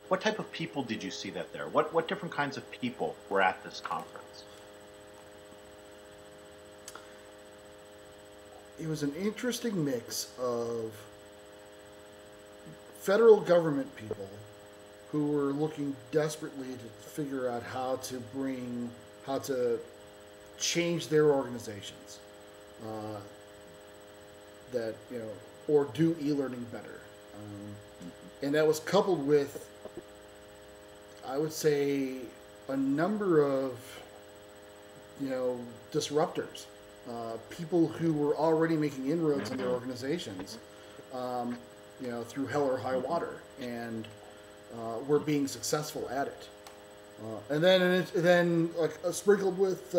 What type of people did you see that there? What different kinds of people were at this conference? It was an interesting mix of federal government people who were looking desperately to figure out how to change their organizations, uh, that or do e-learning better, and that was coupled with, I would say, a number of disruptors, people who were already making inroads in their organizations, um, through hell or high water, and were being successful at it. And then like sprinkled with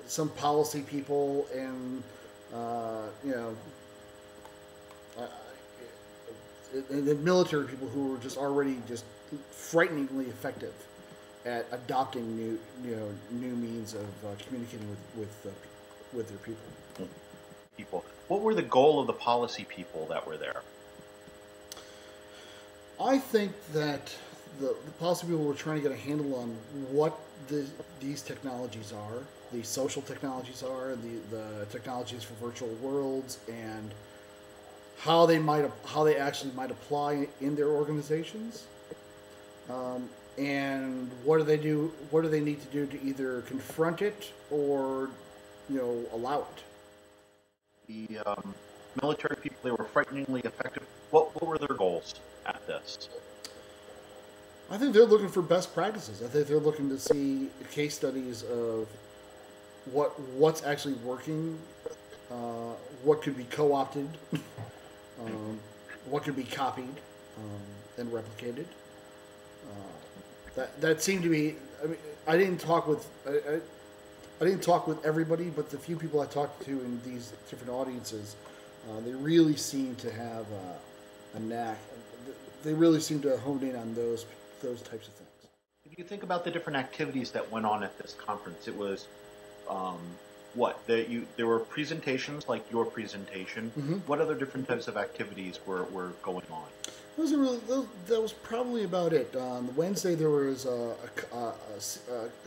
some policy people and you know uh, and then military people who were just already just frighteningly effective at adopting new means of communicating with their people. People. What were the goal of the policy people that were there? I think that the policy people were trying to get a handle on what these technologies are, the social technologies are, the technologies for virtual worlds, and how they actually might apply in their organizations, and what do they do? What do they need to do to either confront it or allow it? The military people, they were frighteningly effective. What were their goals at this? I think they're looking for best practices. I think they're looking to see case studies of what's actually working, what could be co-opted, what could be copied and replicated. That seemed to be. I mean, I didn't talk with everybody, but the few people I talked to in these different audiences, they really seem to have a knack. They really seem to hone in on those types of things. If you think about the different activities that went on at this conference, it was there were presentations like your presentation. Mm-hmm. What other different types of activities were going on? That was probably about it. On Wednesday, there was a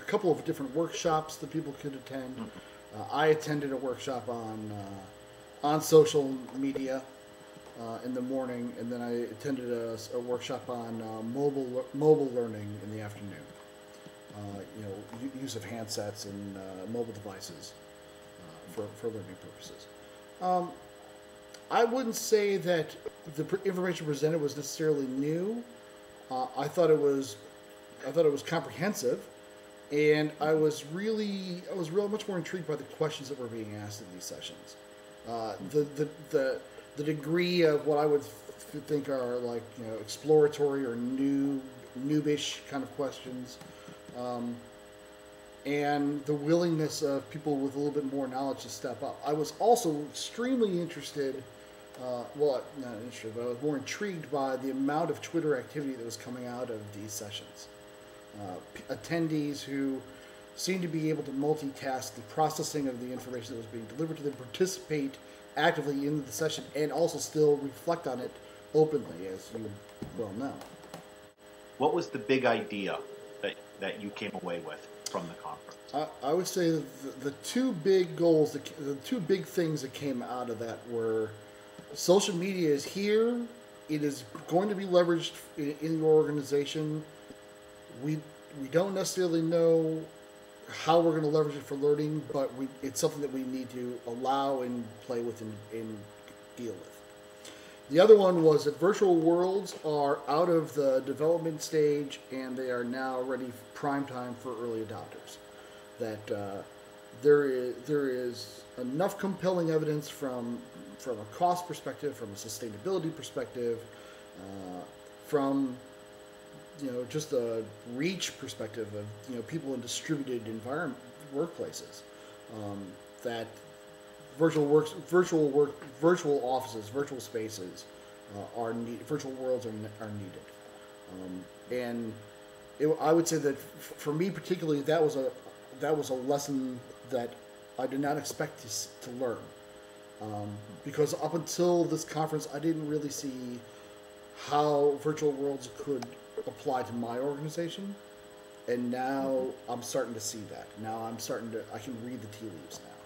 couple of different workshops that people could attend. Mm-hmm. I attended a workshop on social media in the morning, and then I attended a workshop on mobile learning in the afternoon. Use of handsets and mobile devices for learning purposes. I wouldn't say that the information presented was necessarily new. I thought it was comprehensive, and I was really much more intrigued by the questions that were being asked in these sessions. The degree of what I would think are like exploratory or noobish kind of questions, and the willingness of people with a little bit more knowledge to step up. I was also extremely interested. Not interested, but I was more intrigued by the amount of Twitter activity that was coming out of these sessions. Attendees who seemed to be able to multitask the processing of the information that was being delivered to them, participate actively in the session, and also still reflect on it openly, as you well know. What was the big idea that you came away with from the conference? I would say the two big goals, the two big things that came out of that were: social media is here. It is going to be leveraged in your organization. We don't necessarily know how we're going to leverage it for learning, but it's something that we need to allow and play with and deal with. The other one was that virtual worlds are out of the development stage and they are now ready prime time for early adopters. That there is enough compelling evidence from a cost perspective, from a sustainability perspective, from just a reach perspective of people in distributed environment workplaces, that virtual offices, virtual spaces are needed. Virtual worlds are needed, and I would say that for me particularly, that was a lesson that I did not expect to learn. Because up until this conference, I didn't really see how virtual worlds could apply to my organization. And now I'm starting to see that. Now I can read the tea leaves now.